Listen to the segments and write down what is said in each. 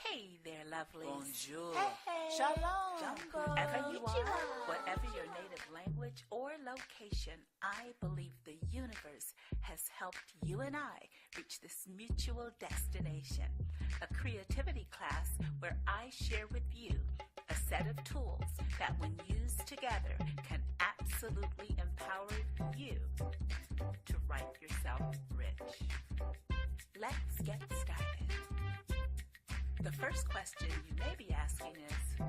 Hey there, lovelies. Bonjour. Hey. Shalom. Whoever you are, whatever your native language or location, I believe the universe has helped you and I reach this mutual destination, a creativity class where I share with you a set of tools that when used together can absolutely empower you to write yourself rich. Let's get started. The first question you may be asking is,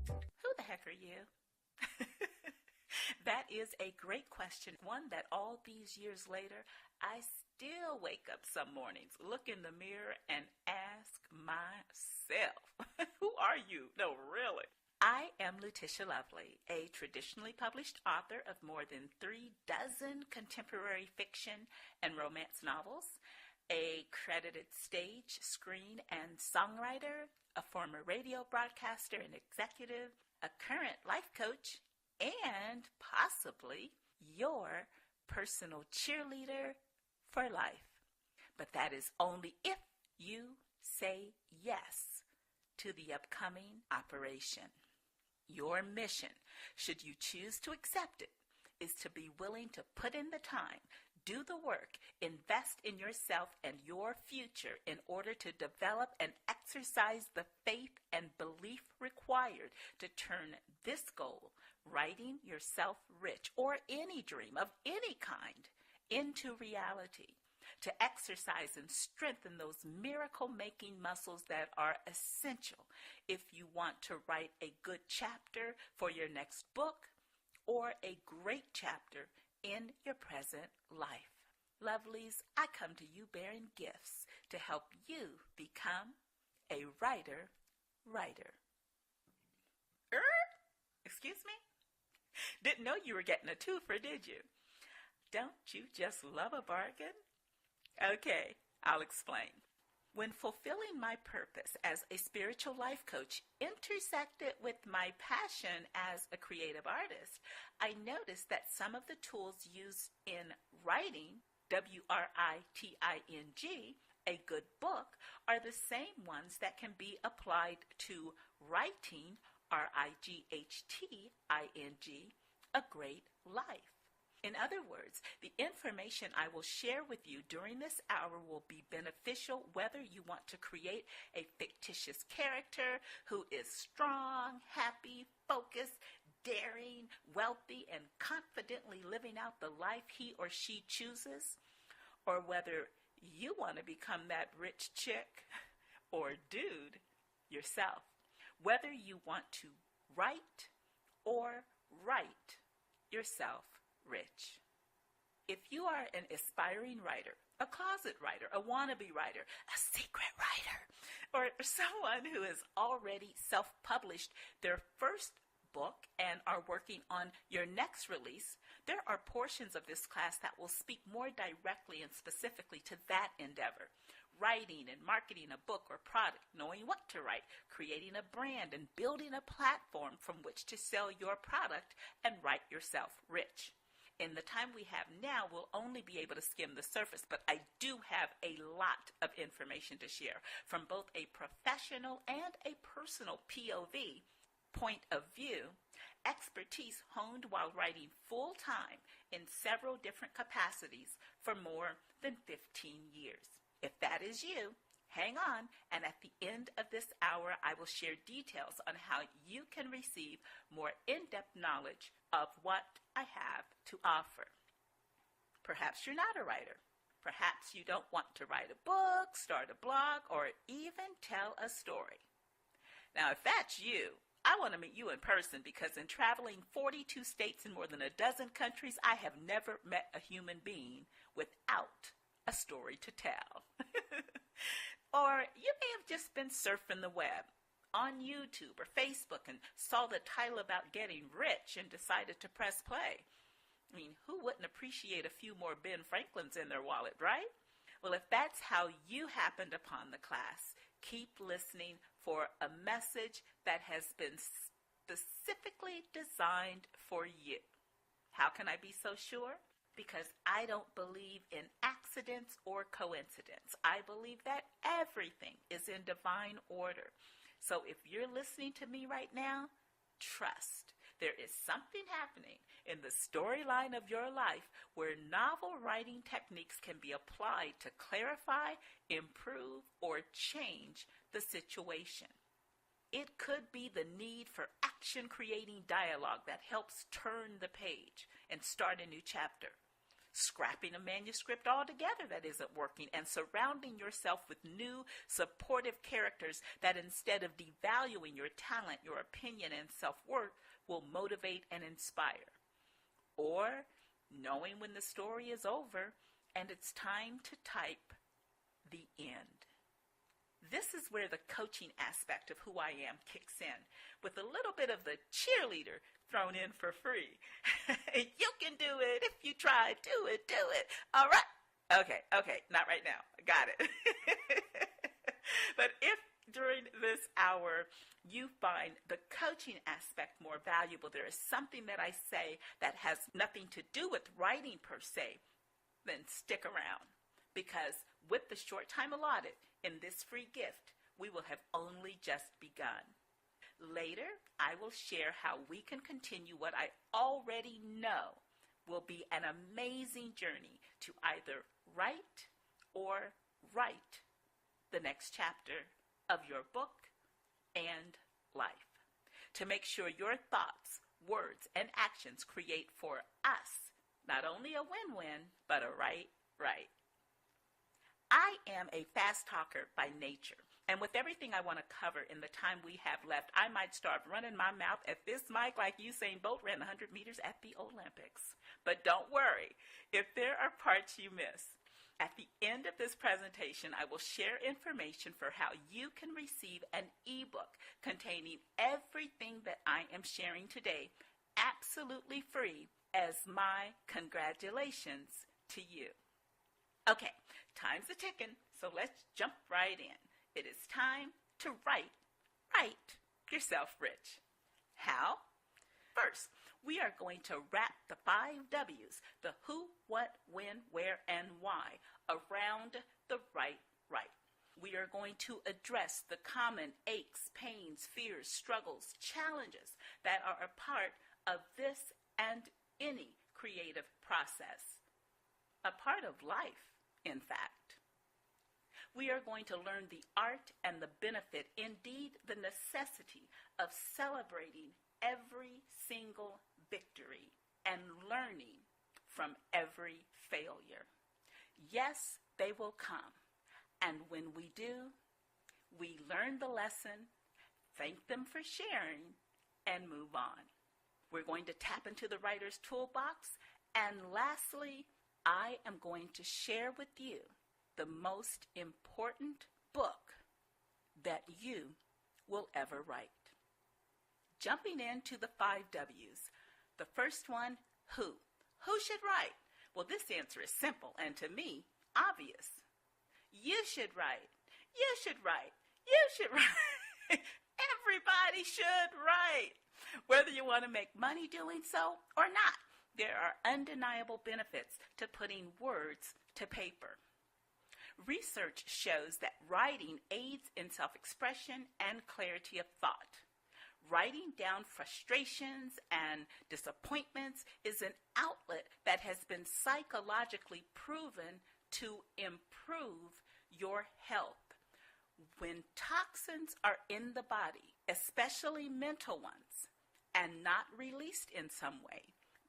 who the heck are you? That is a great question, one that all these years later, I still wake up some mornings, look in the mirror, and ask myself, who are you? No, really. I am Lutishia Lovely, a traditionally published author of more than 36 contemporary fiction and romance novels, a credited stage, screen, and songwriter, a former radio broadcaster and executive, a current life coach, and possibly your personal cheerleader for life. But that is only if you say yes to the upcoming operation. Your mission, should you choose to accept it, is to be willing to put in the time, do the work, invest in yourself and your future in order to develop and exercise the faith and belief required to turn this goal, writing yourself rich, or any dream of any kind, into reality. To exercise and strengthen those miracle-making muscles that are essential if you want to write a good chapter for your next book or a great chapter in your present life. Lovelies, I come to you bearing gifts to help you become a writer. Excuse me? Didn't know you were getting a twofer, did you? Don't you just love a bargain? Okay, I'll explain. When fulfilling my purpose as a spiritual life coach intersected with my passion as a creative artist, I noticed that some of the tools used in writing, writing, a good book, are the same ones that can be applied to writing, rightting, a great life. In other words, the information I will share with you during this hour will be beneficial whether you want to create a fictitious character who is strong, happy, focused, daring, wealthy, and confidently living out the life he or she chooses, or whether you want to become that rich chick or dude yourself, whether you want to write or write yourself rich. If you are an aspiring writer, a closet writer, a wannabe writer, a secret writer, or someone who has already self-published their first book and are working on your next release, there are portions of this class that will speak more directly and specifically to that endeavor. Writing and marketing a book or product, knowing what to write, creating a brand, and building a platform from which to sell your product and write yourself rich. In the time we have now, we'll only be able to skim the surface, but I do have a lot of information to share from both a professional and a personal POV, point of view, expertise honed while writing full-time in several different capacities for more than 15 years. If that is you, hang on, and at the end of this hour, I will share details on how you can receive more in-depth knowledge of what I have to offer. Perhaps you're not a writer. Perhaps you don't want to write a book, start a blog, or even tell a story. Now, if that's you, I want to meet you in person because in traveling 42 states and more than a dozen countries, I have never met a human being without a story to tell. Or you may have just been surfing the web on YouTube or Facebook and saw the title about getting rich and decided to press play. I mean, who wouldn't appreciate a few more Ben Franklins in their wallet, right? Well, if that's how you happened upon the class, keep listening for a message that has been specifically designed for you. How can I be so sure? Because I don't believe in accidents accidents or coincidence. I believe that everything is in divine order. So if you're listening to me right now, trust. There is something happening in the storyline of your life where novel writing techniques can be applied to clarify, improve, or change the situation. It could be the need for action-creating dialogue that helps turn the page and start a new chapter. Scrapping a manuscript altogether that isn't working and surrounding yourself with new, supportive characters that instead of devaluing your talent, your opinion, and self-worth, will motivate and inspire. Or knowing when the story is over and it's time to type the end. This is where the coaching aspect of who I am kicks in, with a little bit of the cheerleader thrown in for free. You can do it if you try. Do it. All right. Okay, not right now. Got it. But if during this hour you find the coaching aspect more valuable, there is something that I say that has nothing to do with writing per se, then stick around. Because with the short time allotted in this free gift, we will have only just begun. Later, I will share how we can continue what I already know will be an amazing journey to either write or write the next chapter of your book and life. To make sure your thoughts, words, and actions create for us not only a win-win, but a right. I am a fast talker by nature, and with everything I want to cover in the time we have left, I might start running my mouth at this mic like Usain Bolt ran 100 meters at the Olympics. But don't worry if there are parts you miss. At the end of this presentation, I will share information for how you can receive an ebook containing everything that I am sharing today, absolutely free, as my congratulations to you. Okay, time's a-ticking, so let's jump right in. It is time to write yourself rich. How? First, we are going to wrap the 5 W's, the who, what, when, where, and why, around the right. We are going to address the common aches, pains, fears, struggles, challenges that are a part of this and any creative process. A part of life, in fact. We are going to learn the art and the benefit, indeed the necessity, of celebrating every single victory and learning from every failure. Yes, they will come. And when we do, we learn the lesson, thank them for sharing, and move on. We're going to tap into the writer's toolbox. And lastly, I am going to share with you the most important book that you will ever write. Jumping into the 5 W's. The first one, who? Who should write? Well, this answer is simple and to me, obvious. You should write. You should write. You should write. Everybody should write. Whether you want to make money doing so or not. There are undeniable benefits to putting words to paper. Research shows that writing aids in self-expression and clarity of thought. Writing down frustrations and disappointments is an outlet that has been psychologically proven to improve your health. When toxins are in the body, especially mental ones, and not released in some way,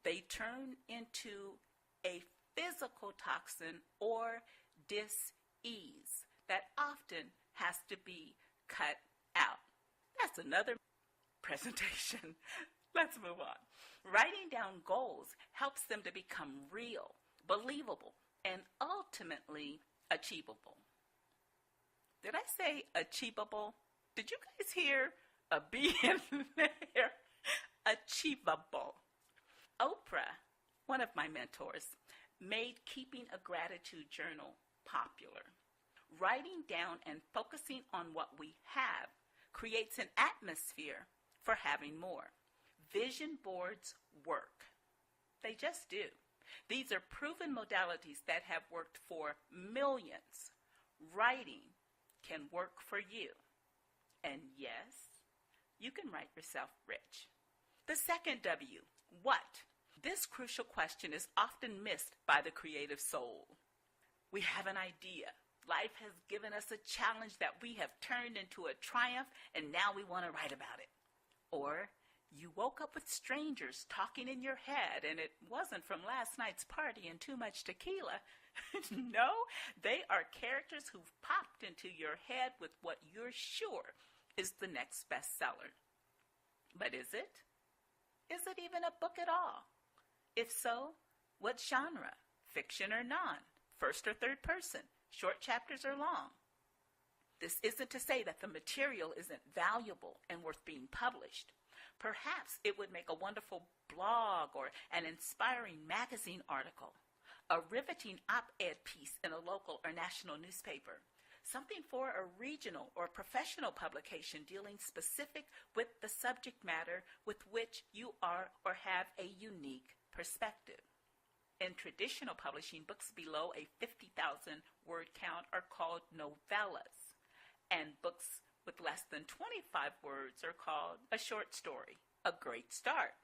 they turn into a physical toxin or dis-ease that often has to be cut out. That's another presentation. Let's move on. Writing down goals helps them to become real, believable, and ultimately achievable. Did I say achievable? Did you guys hear a B in there? Achievable. Oprah, one of my mentors, made keeping a gratitude journal popular. Writing down and focusing on what we have creates an atmosphere for having more. Vision boards work. They just do. These are proven modalities that have worked for millions. Writing can work for you. And yes, you can write yourself rich. The second W, what? This crucial question is often missed by the creative soul. We have an idea. Life has given us a challenge that we have turned into a triumph, and now we want to write about it. Or you woke up with strangers talking in your head, and it wasn't from last night's party and too much tequila. No, they are characters who've popped into your head with what you're sure is the next bestseller. But is it? Is it even a book at all? If so, what genre? Fiction or non? First or third person? Short chapters or long? This isn't to say that the material isn't valuable and worth being published. Perhaps it would make a wonderful blog or an inspiring magazine article, a riveting op-ed piece in a local or national newspaper, something for a regional or professional publication dealing specific with the subject matter with which you are or have a unique perspective. In traditional publishing, books below a 50,000 word count are called novellas, and books with less than 25 words are called a short story, a great start.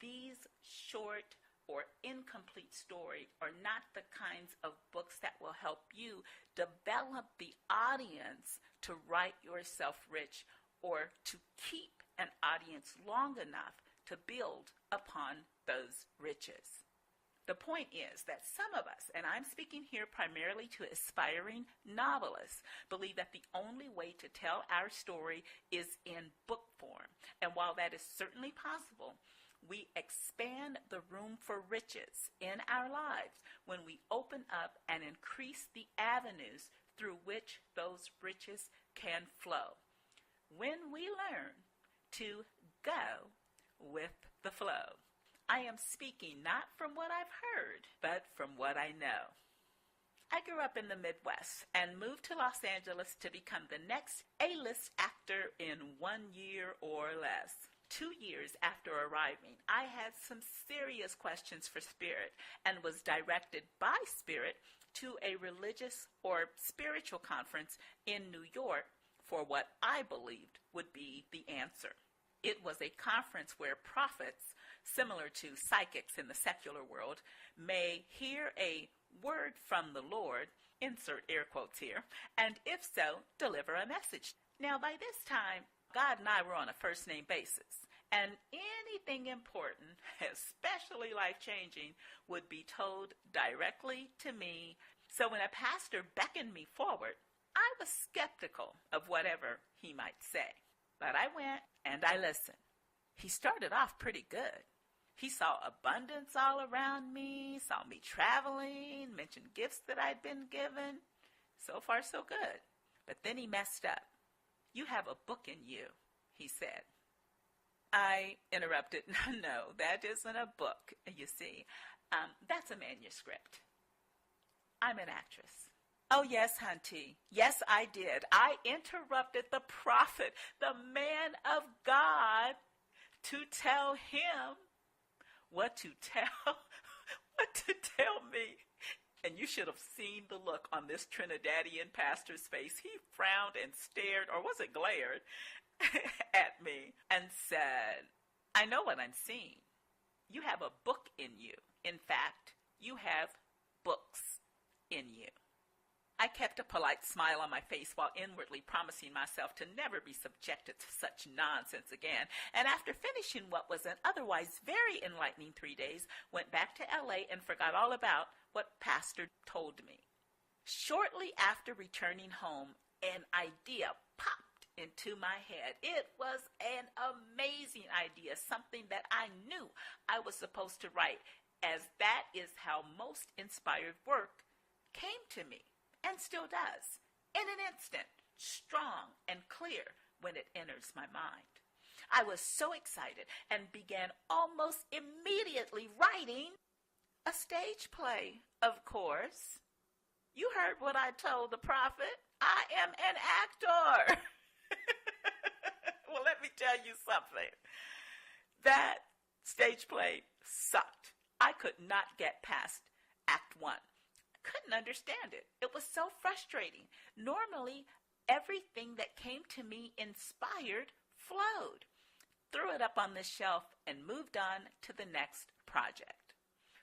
These short or incomplete stories are not the kinds of books that will help you develop the audience to write yourself rich or to keep an audience long enough to build upon those riches. The point is that some of us, and I'm speaking here primarily to aspiring novelists, believe that the only way to tell our story is in book form. And while that is certainly possible, we expand the room for riches in our lives when we open up and increase the avenues through which those riches can flow. When we learn to go with the flow. I am speaking not from what I've heard, but from what I know. I grew up in the Midwest and moved to Los Angeles to become the next A-list actor in 1 year or less. 2 years after arriving, I had some serious questions for Spirit and was directed by Spirit to a religious or spiritual conference in New York for what I believed would be the answer. It was a conference where prophets, similar to psychics in the secular world, may hear a word from the Lord, insert air quotes here, and if so, deliver a message. Now, by this time, God and I were on a first-name basis, and anything important, especially life-changing, would be told directly to me. So when a pastor beckoned me forward, I was skeptical of whatever he might say. But I went and I listened. He started off pretty good. He saw abundance all around me, saw me traveling, mentioned gifts that I'd been given. So far, so good. But then he messed up. You have a book in you, he said. I interrupted. No, that isn't a book, you see. That's a manuscript. I'm an actress. Oh, yes, Hunty. Yes, I did. I interrupted the prophet, the man of God, to tell him what to tell me. And you should have seen the look on this Trinidadian pastor's face. He frowned and stared, or was it glared, at me and said, I know what I'm seeing. You have a book in you. In fact, you have books in you. I kept a polite smile on my face while inwardly promising myself to never be subjected to such nonsense again. And after finishing what was an otherwise very enlightening 3 days, went back to LA and forgot all about what Pastor told me. Shortly after returning home, an idea popped into my head. It was an amazing idea, something that I knew I was supposed to write, as that is how most inspired work came to me. And still does, in an instant, strong and clear when it enters my mind. I was so excited and began almost immediately writing a stage play, of course. You heard what I told the prophet. I am an actor. Well, let me tell you something. That stage play sucked. I could not get past Act 1. Couldn't understand it. It was so frustrating. Normally, everything that came to me inspired flowed. Threw it up on the shelf and moved on to the next project.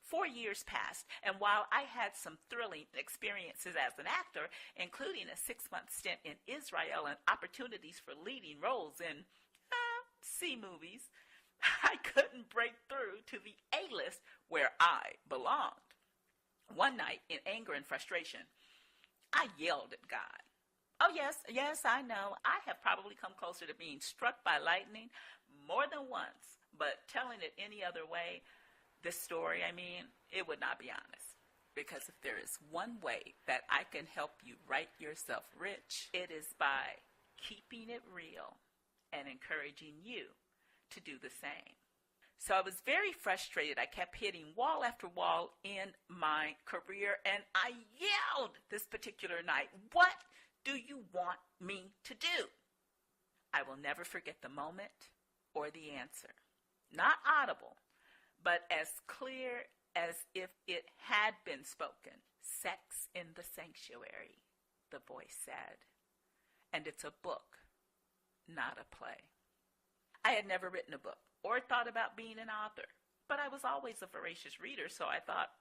4 years passed, and while I had some thrilling experiences as an actor, including a 6-month stint in Israel and opportunities for leading roles in C movies, I couldn't break through to the A-list where I belonged. One night, in anger and frustration, I yelled at God. Oh, yes, I know. I have probably come closer to being struck by lightning more than once, but telling it any other way, this story, it would not be honest. Because if there is one way that I can help you write yourself rich, it is by keeping it real and encouraging you to do the same. So I was very frustrated. I kept hitting wall after wall in my career, and I yelled this particular night, "What do you want me to do?" I will never forget the moment or the answer. Not audible, but as clear as if it had been spoken. "Sex in the Sanctuary," the voice said. "And it's a book, not a play." I had never written a book or thought about being an author, but I was always a voracious reader, so I thought,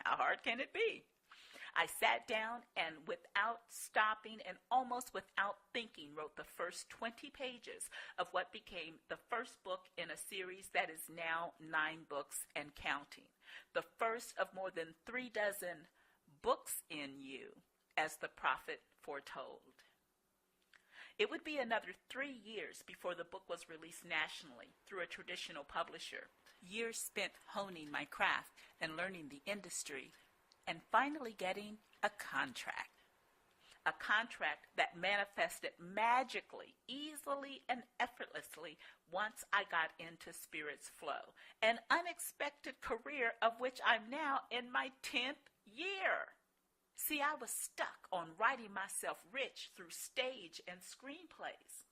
how hard can it be? I sat down and without stopping and almost without thinking wrote the first 20 pages of what became the first book in a series that is now 9 books and counting. The first of more than 36 books in you, as the prophet foretold. It would be another 3 years before the book was released nationally through a traditional publisher. Years spent honing my craft and learning the industry, and finally getting a contract. A contract that manifested magically, easily, and effortlessly once I got into Spirit's flow. An unexpected career of which I'm now in my 10th year. See, I was stuck on writing myself rich through stage and screenplays.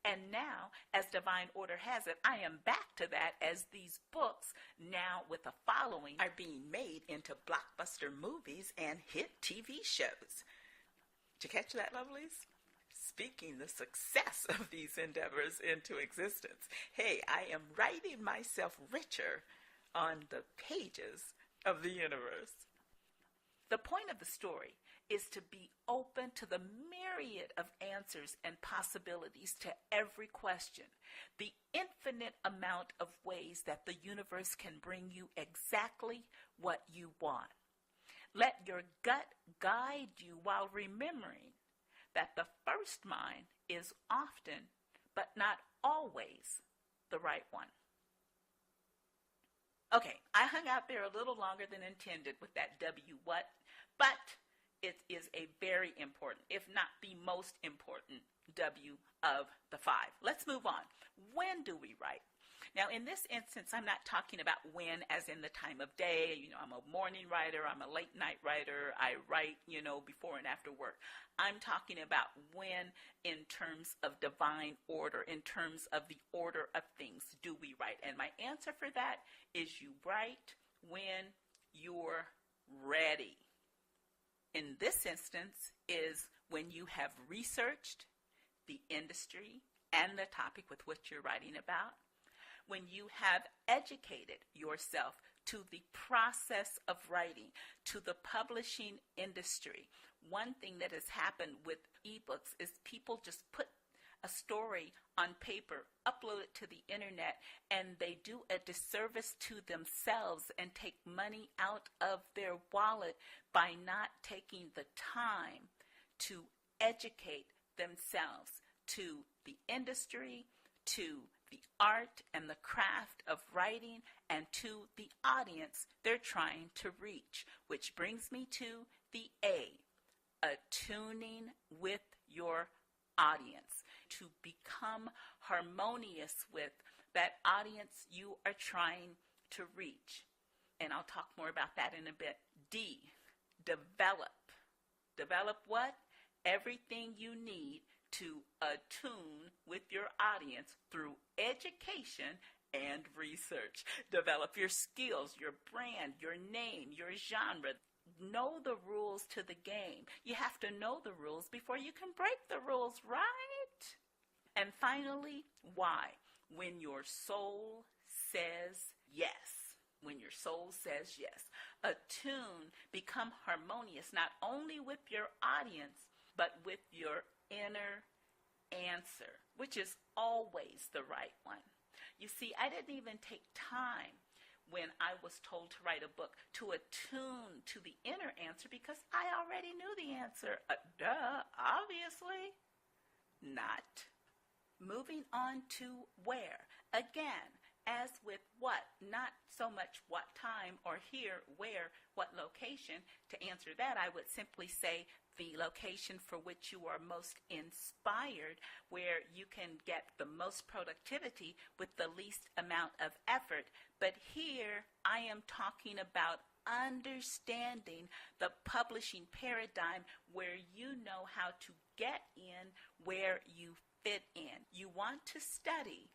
And now, as divine order has it, I am back to that as these books, now with a following, are being made into blockbuster movies and hit TV shows. Did you catch that, lovelies? Speaking the success of these endeavors into existence. Hey, I am writing myself richer on the pages of the universe. The point of the story is to be open to the myriad of answers and possibilities to every question, the infinite amount of ways that the universe can bring you exactly what you want. Let your gut guide you while remembering that the first mind is often, but not always, the right one. Okay, I hung out there a little longer than intended with that W what, but it is a very important, if not the most important, W of the 5. Let's move on. When do we write? Now, in this instance, I'm not talking about when as in the time of day. I'm a morning writer. I'm a late night writer. I write, before and after work. I'm talking about when in terms of divine order, in terms of the order of things, do we write? And my answer for that is you write when you're ready. In this instance is when you have researched the industry and the topic with which you're writing about, when you have educated yourself to the process of writing, to the publishing industry. One thing that has happened with ebooks is people just put a story on paper, upload it to the internet, and they do a disservice to themselves and take money out of their wallet by not taking the time to educate themselves to the industry, to the art and the craft of writing, and to the audience they're trying to reach. Which brings me to the A, attuning with your audience, to become harmonious with that audience you are trying to reach. And I'll talk more about that in a bit. D, develop. Develop what? Everything you need to attune with your audience through education and research. Develop your skills, your brand, your name, your genre. Know the rules to the game. You have to know the rules before you can break the rules, right? And finally, why? When your soul says yes. When your soul says yes. Attune, become harmonious, not only with your audience, but with your inner answer, which is always the right one. You see, I didn't even take time when I was told to write a book to attune to the inner answer because I already knew the answer. Obviously not. Moving on to where. Again, as with what, not so much what time or here, where, what location. To answer that, I would simply say the location for which you are most inspired, where you can get the most productivity with the least amount of effort. But here, I am talking about understanding the publishing paradigm where you know how to get in where you fit in. You want to study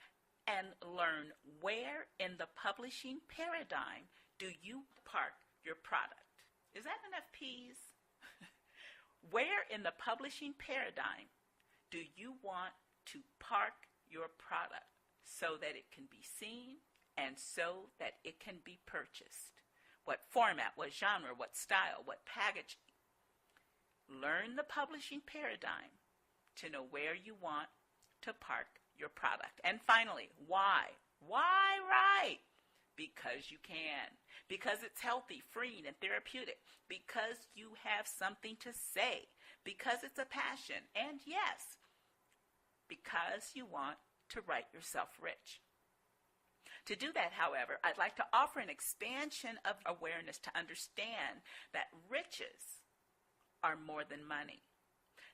and learn where in the publishing paradigm do you park your product. Is that enough P's? Where in the publishing paradigm do you want to park your product so that it can be seen and so that it can be purchased? What format, what genre, what style, what packaging? Learn the publishing paradigm to know where you want to park your product. And finally, why? Why write? Because you can. Because it's healthy, freeing, and therapeutic. Because you have something to say. Because it's a passion. And yes, because you want to write yourself rich. To do that, however, I'd like to offer an expansion of awareness to understand that riches are more than money.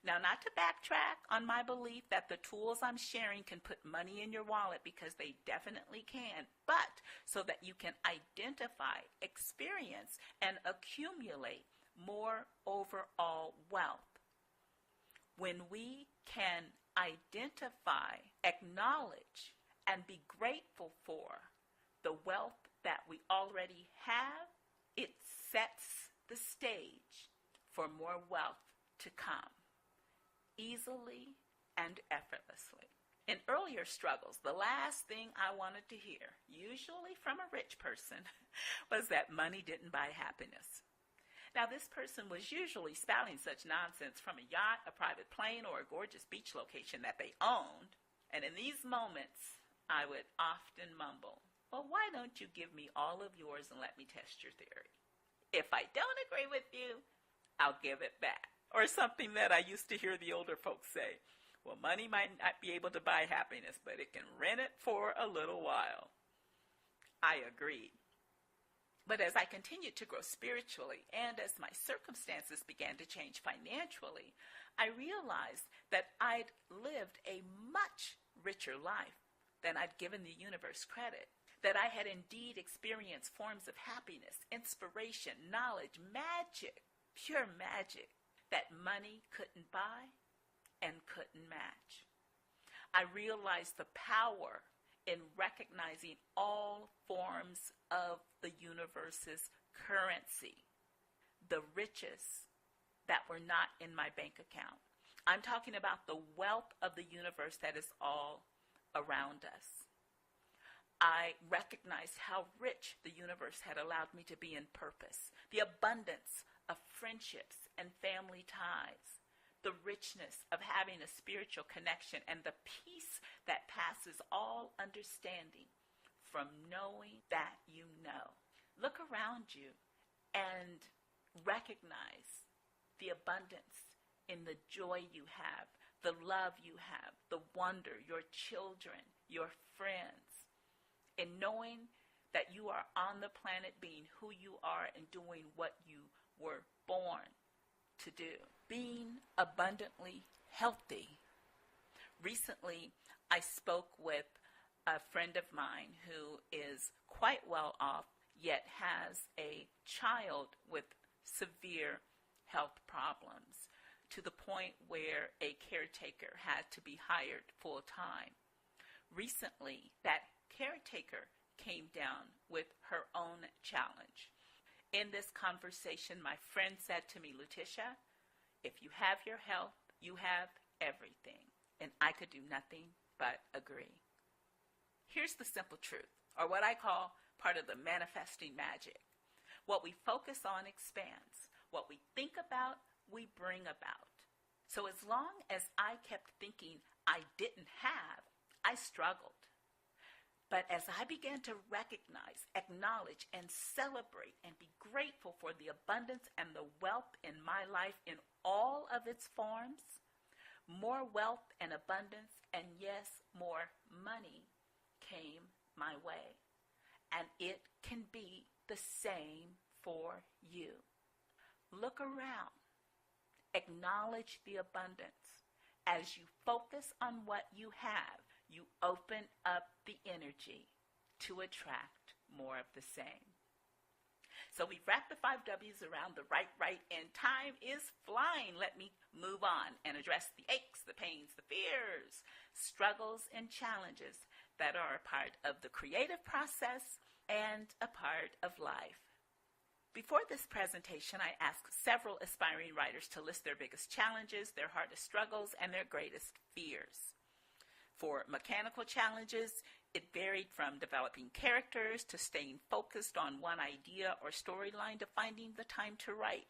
Now, not to backtrack on my belief that the tools I'm sharing can put money in your wallet, because they definitely can, but so that you can identify, experience, and accumulate more overall wealth. When we can identify, acknowledge, and be grateful for the wealth that we already have, it sets the stage for more wealth to come, easily and effortlessly. In earlier struggles, the last thing I wanted to hear, usually from a rich person, was that money didn't buy happiness. Now, this person was usually spouting such nonsense from a yacht, a private plane, or a gorgeous beach location that they owned. And in these moments, I would often mumble, well, why don't you give me all of yours and let me test your theory? If I don't agree with you, I'll give it back. Or something that I used to hear the older folks say, well, money might not be able to buy happiness, but it can rent it for a little while. I agreed. But as I continued to grow spiritually and as my circumstances began to change financially, I realized that I'd lived a much richer life than I'd given the universe credit, that I had indeed experienced forms of happiness, inspiration, knowledge, magic, pure magic, that money couldn't buy and couldn't match. I realized the power in recognizing all forms of the universe's currency, the riches that were not in my bank account. I'm talking about the wealth of the universe that is all around us. I recognized how rich the universe had allowed me to be in purpose, the abundance of friendships and family ties, the richness of having a spiritual connection, and the peace that passes all understanding from knowing that you know. Look around you and recognize the abundance in the joy you have, the love you have, the wonder, your children, your friends, in knowing that you are on the planet being who you are and doing what you were born to do, being abundantly healthy. Recently, I spoke with a friend of mine who is quite well off, yet has a child with severe health problems, to the point where a caretaker had to be hired full time. Recently, that caretaker came down with her own challenge. In this conversation, my friend said to me, Lutishia, if you have your health, you have everything. And I could do nothing but agree. Here's the simple truth, or what I call part of the manifesting magic. What we focus on expands. What we think about, we bring about. So as long as I kept thinking I didn't have, I struggled. But as I began to recognize, acknowledge, and celebrate and be grateful for the abundance and the wealth in my life in all of its forms, more wealth and abundance, and yes, more money came my way. And it can be the same for you. Look around. Acknowledge the abundance. As you focus on what you have, you open up the energy to attract more of the same. So we've wrapped the 5 W's around the right, and time is flying. Let me move on and address the aches, the pains, the fears, struggles, and challenges that are a part of the creative process and a part of life. Before this presentation, I asked several aspiring writers to list their biggest challenges, their hardest struggles, and their greatest fears. For mechanical challenges, it varied from developing characters to staying focused on one idea or storyline to finding the time to write.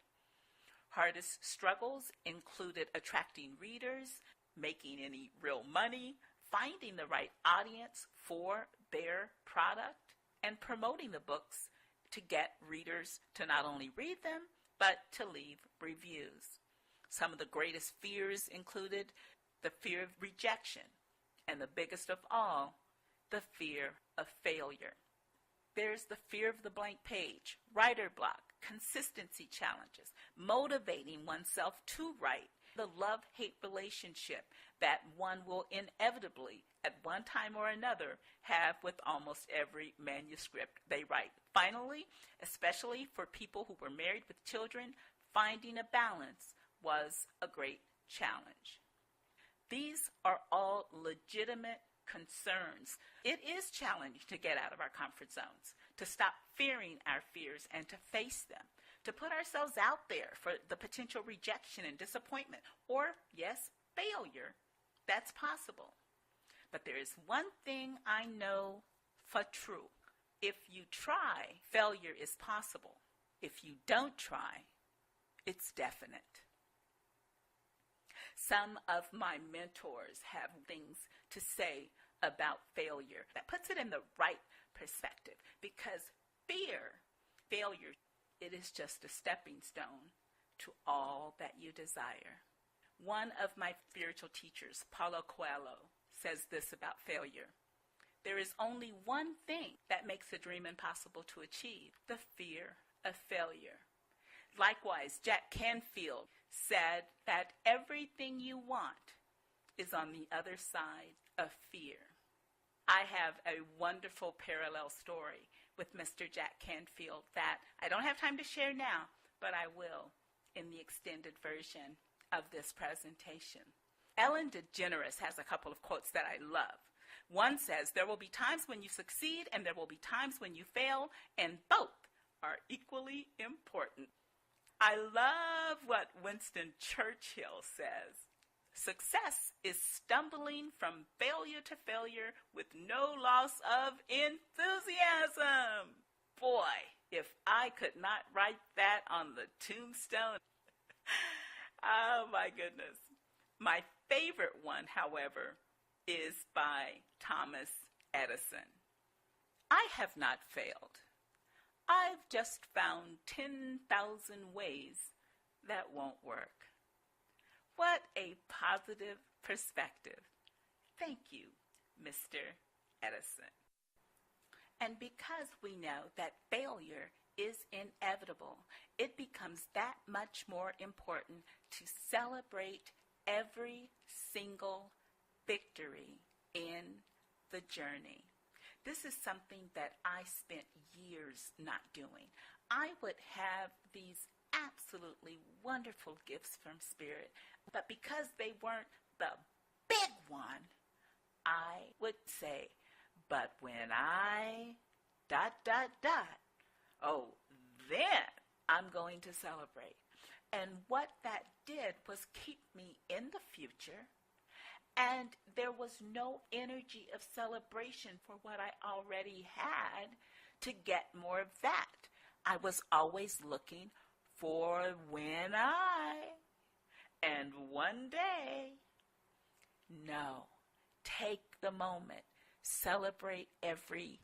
Hardest struggles included attracting readers, making any real money, finding the right audience for their product, and promoting the books to get readers to not only read them, but to leave reviews. Some of the greatest fears included the fear of rejection, and the biggest of all, the fear of failure. There's the fear of the blank page, writer block, consistency challenges, motivating oneself to write, the love-hate relationship that one will inevitably, at one time or another, have with almost every manuscript they write. Finally, especially for people who were married with children, finding a balance was a great challenge. These are all legitimate concerns. It is challenging to get out of our comfort zones, to stop fearing our fears and to face them, to put ourselves out there for the potential rejection and disappointment, or, yes, failure. That's possible. But there is one thing I know for true. If you try, failure is possible. If you don't try, it's definite. Some of my mentors have things to say about failure that puts it in the right perspective, because failure, it is just a stepping stone to all that you desire. One of my spiritual teachers, Paulo Coelho, says this about failure. There is only one thing that makes a dream impossible to achieve: the fear of failure. Likewise, Jack Canfield said that everything you want is on the other side of fear. I have a wonderful parallel story with Mr. Jack Canfield that I don't have time to share now, but I will in the extended version of this presentation. Ellen DeGeneres has a couple of quotes that I love. One says, "There will be times when you succeed and there will be times when you fail, and both are equally important." I love what Winston Churchill says. "Success is stumbling from failure to failure with no loss of enthusiasm." Boy, if I could not write that on the tombstone. Oh my goodness. My favorite one, however, is by Thomas Edison. "I have not failed. I've just found 10,000 ways that won't work." What a positive perspective. Thank you, Mr. Edison. And because we know that failure is inevitable, it becomes that much more important to celebrate every single victory in the journey. This is something that I spent years not doing. I would have these absolutely wonderful gifts from Spirit, but because they weren't the big one, I would say, But when I ... dot, dot, dot, oh, then I'm going to celebrate. And what that did was keep me in the future, and there was no energy of celebration for what I already had to get more of that. I was always looking for when and one day. No, take the moment, celebrate every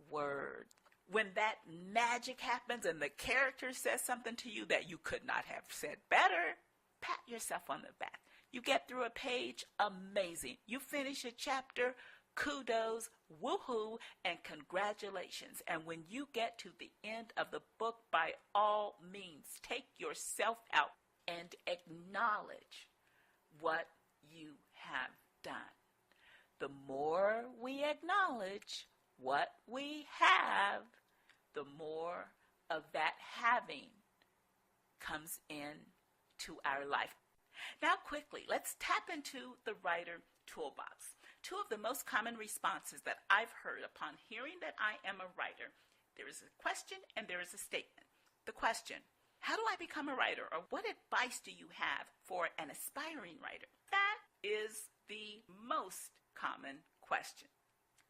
word. When that magic happens and the character says something to you that you could not have said better, pat yourself on the back. You get through a page, amazing. You finish a chapter, kudos, woohoo, and congratulations. And when you get to the end of the book, by all means, take yourself out and acknowledge what you have done. The more we acknowledge what we have, the more of that having comes into our life. Now quickly, let's tap into the writer toolbox. Two of the most common responses that I've heard upon hearing that I am a writer, there is a question and there is a statement. The question: how do I become a writer? Or what advice do you have for an aspiring writer? That is the most common question.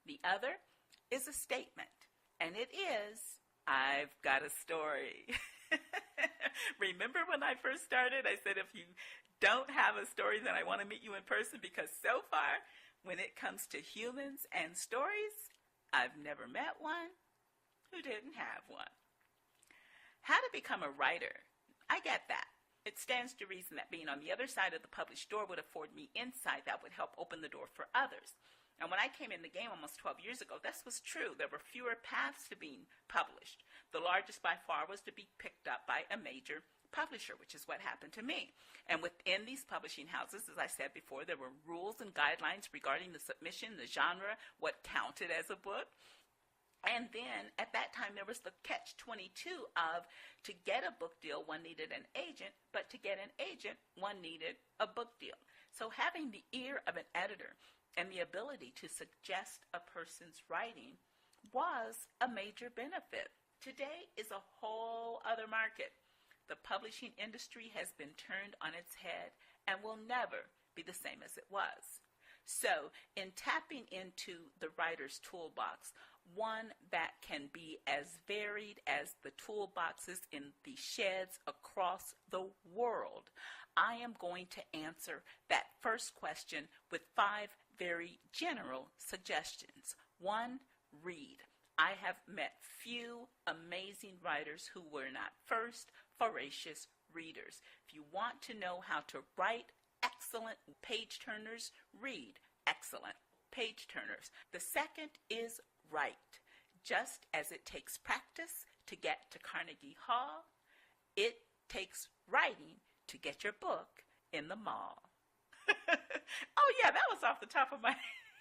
The other is a statement, and it is, I've got a story. Remember when I first started, I said, if you don't have a story, then I want to meet you in person, because so far, when it comes to humans and stories, I've never met one who didn't have one. How to become a writer? I get that. It stands to reason that being on the other side of the published door would afford me insight that would help open the door for others. And when I came in the game almost 12 years ago, this was true. There were fewer paths to being published. The largest by far was to be picked up by a major publisher, which is what happened to me. And within these publishing houses, as I said before, there were rules and guidelines regarding the submission, the genre, what counted as a book. And then at that time, there was the catch-22 of, to get a book deal, one needed an agent, but to get an agent, one needed a book deal. So having the ear of an editor and the ability to suggest a person's writing was a major benefit. Today is a whole other market. The publishing industry has been turned on its head and will never be the same as it was. So, in tapping into the writer's toolbox, one that can be as varied as the toolboxes in the sheds across the world, I am going to answer that first question with 5 very general suggestions. 1, read. I have met few amazing writers who were not first voracious readers. If you want to know how to write excellent page turners, read excellent page turners. The second is write. Just as it takes practice to get to Carnegie Hall, it takes writing to get your book in the mall. Oh yeah, that was off the top of my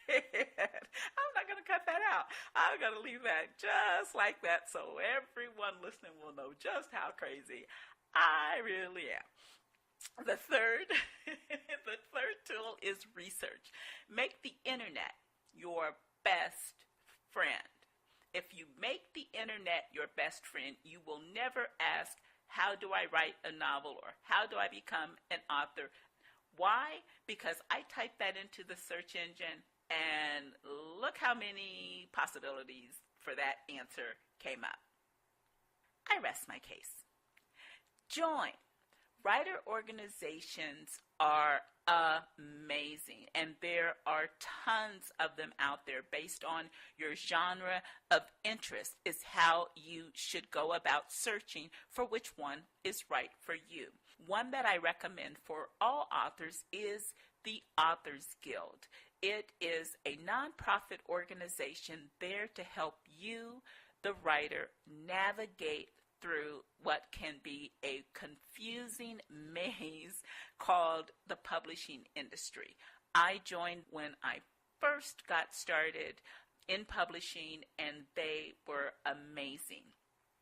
head. I'm not going to cut that out. I'm going to leave that just like that so everyone listening will know just how crazy I really am. The third tool is research. Make the internet your best friend. If you make the internet your best friend, you will never ask, how do I write a novel, or how do I become an author? Why? Because I typed that into the search engine, and look how many possibilities for that answer came up. I rest my case. Join. Writer organizations are amazing, and there are tons of them out there based on your genre of interest is how you should go about searching for which one is right for you. One that I recommend for all authors is the Authors Guild. It is a nonprofit organization there to help you, the writer, navigate through what can be a confusing maze called the publishing industry. I joined when I first got started in publishing, and they were amazing.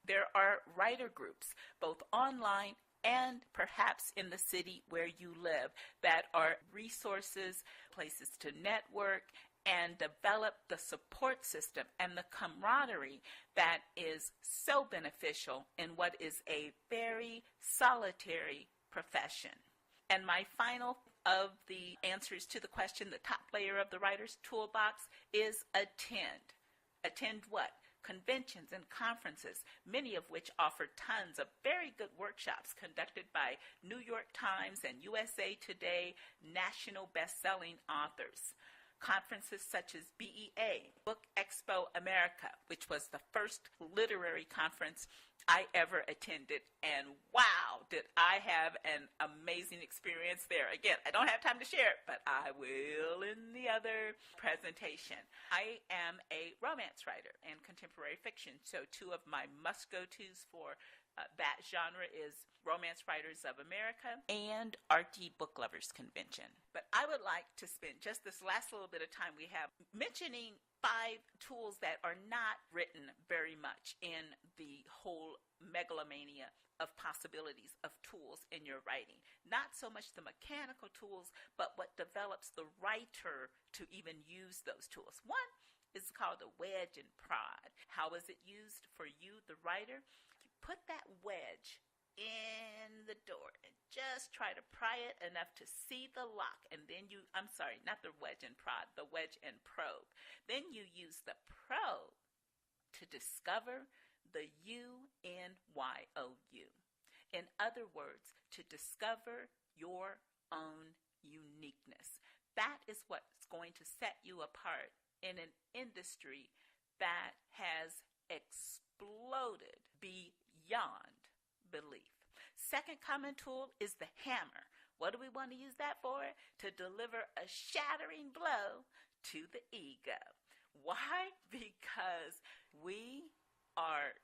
There are writer groups, both online and perhaps in the city where you live, that are resources, places to network, and develop the support system and the camaraderie that is so beneficial in what is a very solitary profession. And my final of the answers to the question, the top layer of the writer's toolbox, is attend. Attend what? Conventions and conferences, many of which offer tons of very good workshops conducted by New York Times and USA Today national best-selling authors. Conferences such as BEA, Book Expo America, which was the first literary conference I ever attended, and wow, did I have an amazing experience there. Again, I don't have time to share it, but I will in the other presentation. I am a romance writer and contemporary fiction, so two of my must-go-tos for that genre is Romance Writers of America and RT Book Lovers Convention. But I would like to spend just this last little bit of time we have mentioning 5 tools that are not written very much in the whole megalomania of possibilities of tools in your writing. Not so much the mechanical tools, but what develops the writer to even use those tools. One is called a wedge and prod. How is it used for you, the writer? Put that wedge in the door and just try to pry it enough to see the lock, and then not the wedge and prod, the wedge and probe. Then you use the probe to discover the UNYOU. In other words, to discover your own uniqueness. That is what's going to set you apart in an industry that has exploded beyond belief. Second common tool is the hammer. What do we want to use that for? To deliver a shattering blow to the ego. Why? Because we are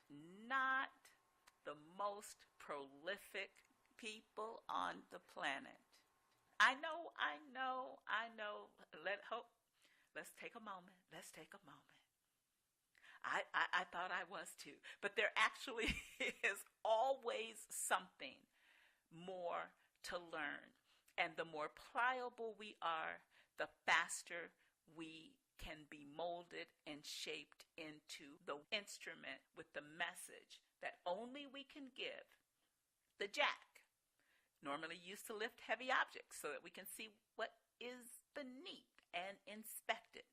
not the most prolific people on the planet. I know. Let's take a moment. I thought I was too. But there actually is always something more to learn. And the more pliable we are, the faster we can be molded and shaped into the instrument with the message that only we can give. The jack, normally used to lift heavy objects so that we can see what is beneath and inspect it.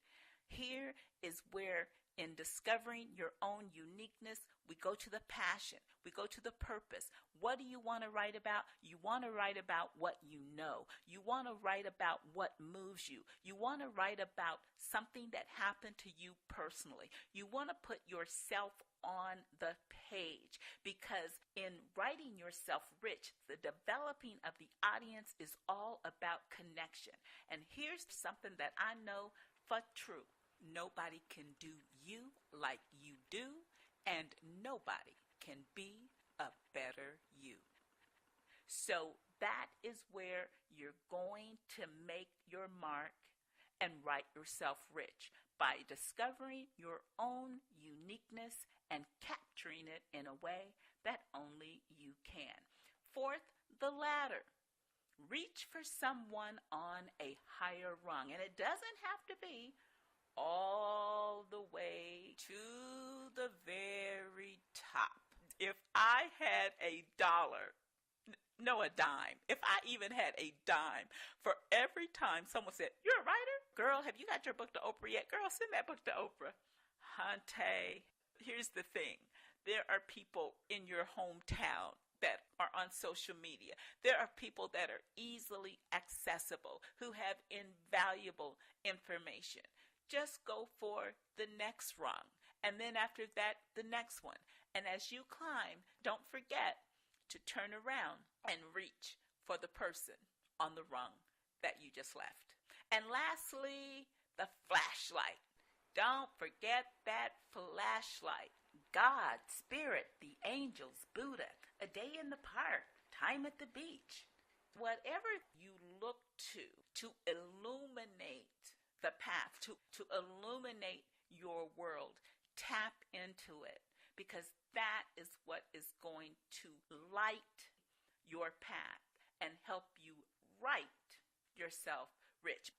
Here is where, in discovering your own uniqueness, we go to the passion, we go to the purpose. What do you want to write about? You want to write about what you know. You want to write about what moves you. You want to write about something that happened to you personally. You want to put yourself on the page, because in writing yourself rich, the developing of the audience is all about connection. And here's something that I know for true. Nobody can do you like you do, and nobody can be a better you. So that is where you're going to make your mark and write yourself rich, by discovering your own uniqueness and capturing it in a way that only you can. Fourth, the ladder. Reach for someone on a higher rung, and it doesn't have to be all the way to the very top. If I had a dime, if I even had a dime for every time someone said, "You're a writer? Girl, have you got your book to Oprah yet? Girl, send that book to Oprah." Hunty, here's the thing. There are people in your hometown that are on social media. There are people that are easily accessible, who have invaluable information. Just go for the next rung, and then after that, the next one. And as you climb, don't forget to turn around and reach for the person on the rung that you just left. And lastly, the flashlight. Don't forget that flashlight. God, Spirit, the angels, Buddha, a day in the park, time at the beach. Whatever you look to illuminate the path, to illuminate your world, tap into it, because that is what is going to light your path and help you write yourself rich.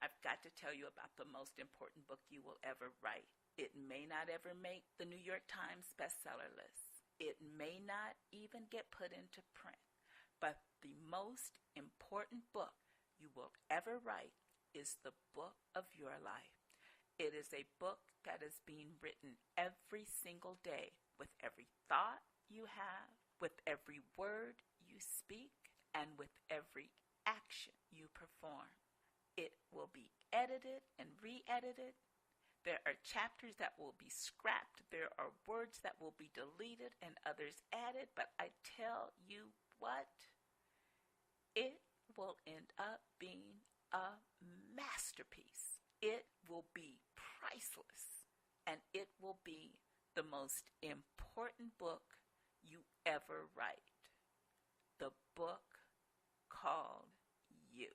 I've got to tell you about the most important book you will ever write. It may not ever make the New York Times bestseller list. It may not even get put into print. But the most important book you will ever write is the book of your life. It is a book that is being written every single day with every thought you have, with every word you speak, and with every action you perform. It will be edited and re-edited. There are chapters that will be scrapped. There are words that will be deleted and others added. But I tell you what, it will end up being a masterpiece. It will be priceless, and it will be the most important book you ever write. The book called You.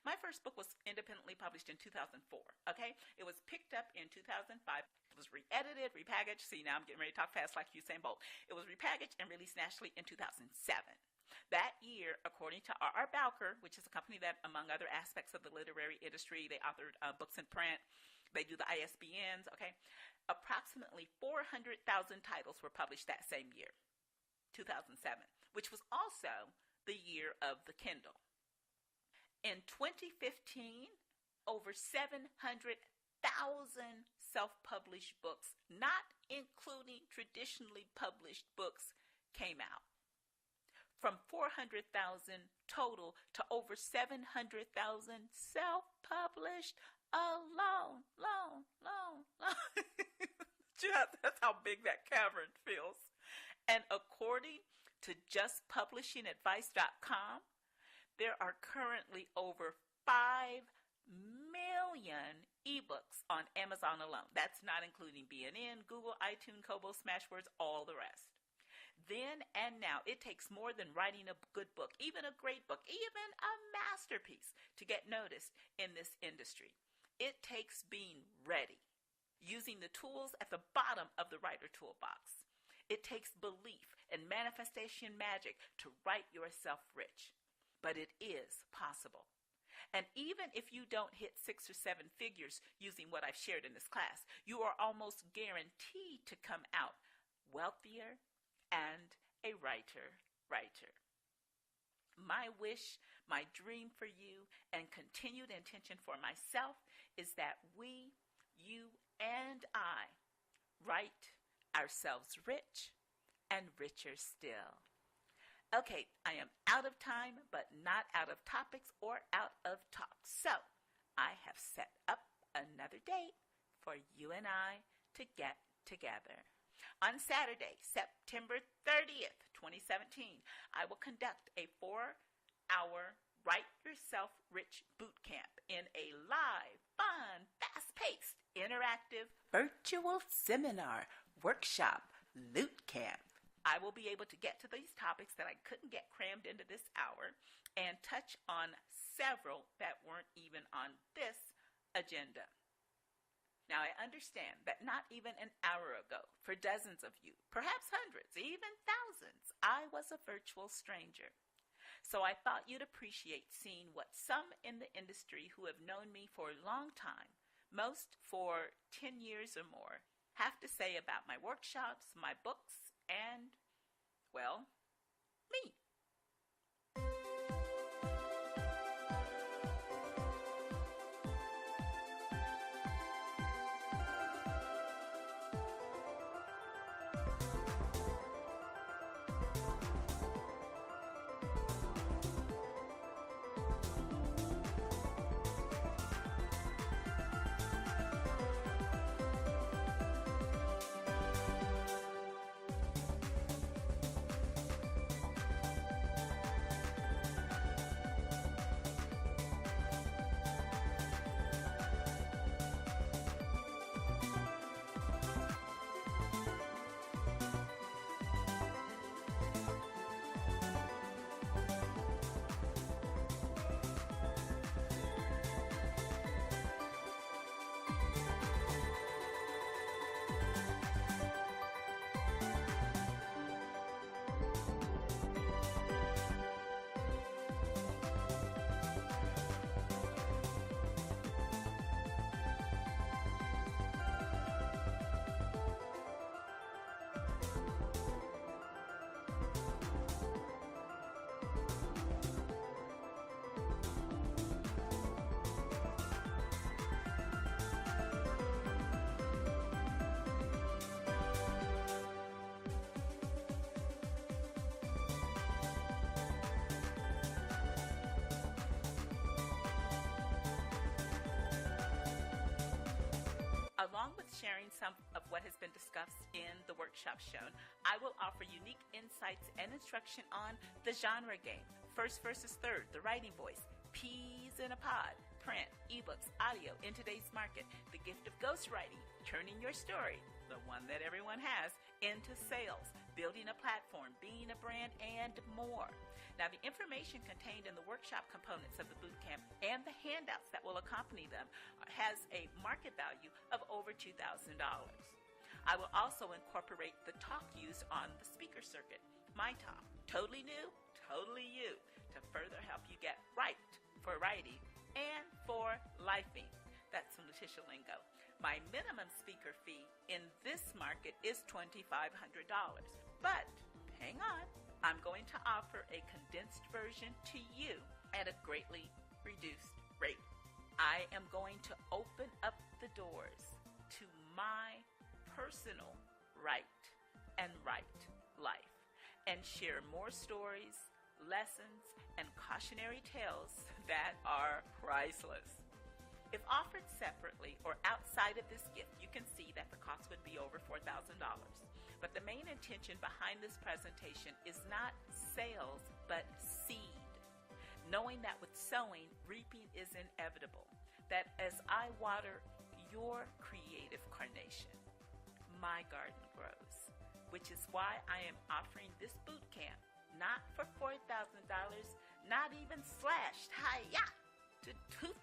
My first book was independently published in 2004, okay? It was picked up in 2005. It was re-edited, repackaged. See, now I'm getting ready to talk fast like Usain Bolt. It was repackaged and released nationally in 2007. That year, according to R.R. Bowker, which is a company that, among other aspects of the literary industry, they authored books in print, they do the ISBNs, okay? Approximately 400,000 titles were published that same year, 2007, which was also the year of the Kindle. In 2015, over 700,000 self-published books, not including traditionally published books, came out. From 400,000 total to over 700,000 self-published alone. That's how big that cavern feels. And according to justpublishingadvice.com, there are currently over 5 million ebooks on Amazon alone. That's not including BNN, Google, iTunes, Kobo, Smashwords, all the rest. Then and now, it takes more than writing a good book, even a great book, even a masterpiece, to get noticed in this industry. It takes being ready, using the tools at the bottom of the writer toolbox. It takes belief and manifestation magic to write yourself rich. But it is possible. And even if you don't hit 6 or 7 figures using what I've shared in this class, you are almost guaranteed to come out wealthier and a writer. My wish, my dream for you, and continued intention for myself is that we, you, and I write ourselves rich and richer still. Okay, I am out of time, but not out of topics or out of talk. So, I have set up another date for you and I to get together. On Saturday, September 30th, 2017, I will conduct a 4-hour Write Yourself Rich boot camp in a live, fun, fast-paced, interactive, virtual seminar, workshop, loot camp. I will be able to get to these topics that I couldn't get crammed into this hour and touch on several that weren't even on this agenda. Now, I understand that not even an hour ago, for dozens of you, perhaps hundreds, even thousands, I was a virtual stranger. So I thought you'd appreciate seeing what some in the industry who have known me for a long time, most for 10 years or more, have to say about my workshops, my books, and, well, me. sharing some of what has been discussed in the workshop shown, I will offer unique insights and instruction on the genre game, first versus third, the writing voice, peas in a pod, print, ebooks, audio in today's market, the gift of ghostwriting, turning your story, the one that everyone has, into sales, building a platform, being a brand, and more. Now, the information contained in the workshop components of the bootcamp and the handouts that will accompany them has a market value of over $2,000. I will also incorporate the talk used on the speaker circuit, my talk, totally new, totally you, to further help you get right for writing and for lifing. That's some Lutishia lingo. My minimum speaker fee in this market is $2,500. But hang on, I'm going to offer a condensed version to you at a greatly reduced rate. I am going to open up the doors to my personal right and right life and share more stories, lessons, and cautionary tales that are priceless. If offered separately or outside of this gift, you can see that the cost would be over $4,000. But the main intention behind this presentation is not sales, but seed. Knowing that with sowing, reaping is inevitable. That as I water your creative carnation, my garden grows. Which is why I am offering this boot camp, not for $4,000, not even slashed hi-ya to $2,000.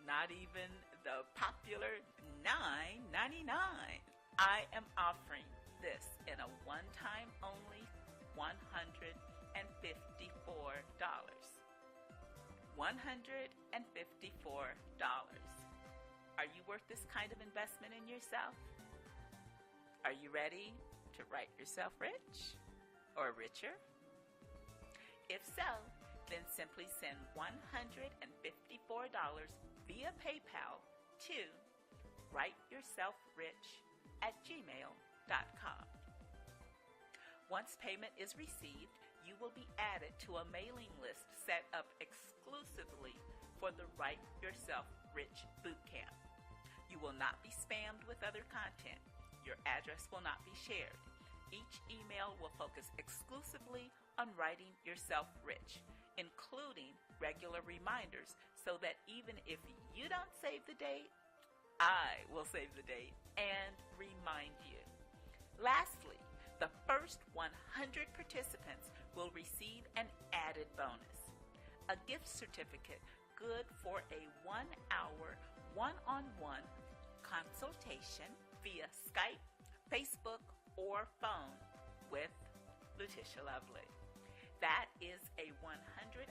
Not even the popular $9.99. I am offering this in a one-time only $154. $154. Are you worth this kind of investment in yourself? Are you ready to write yourself rich or richer? If so, then simply send $154 via PayPal to writeyourselfrich@gmail.com. Once payment is received, you will be added to a mailing list set up exclusively for the Write Yourself Rich Bootcamp. You will not be spammed with other content. Your address will not be shared. Each email will focus exclusively on writing yourself rich, including regular reminders so that even if you don't save the date, I will save the date and remind you. Lastly, the first 100 participants will receive an added bonus, a gift certificate good for a 1-hour one-on-one consultation via Skype, Facebook, or phone with Lutishia Lovely. That is a $150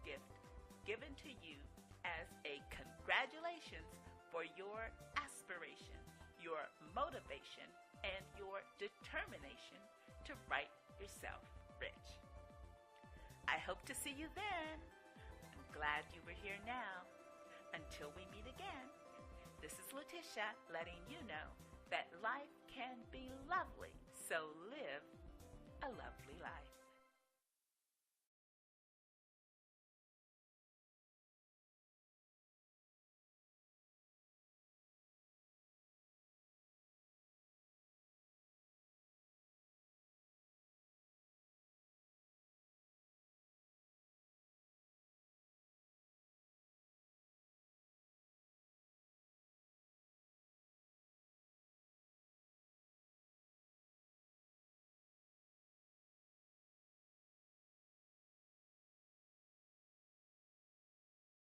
gift given to you as a congratulations for your aspiration, your motivation, and your determination to write yourself rich. I hope to see you then. I'm glad you were here now. Until we meet again, this is Lutishia letting you know that life can be lovely, so live a lovely life.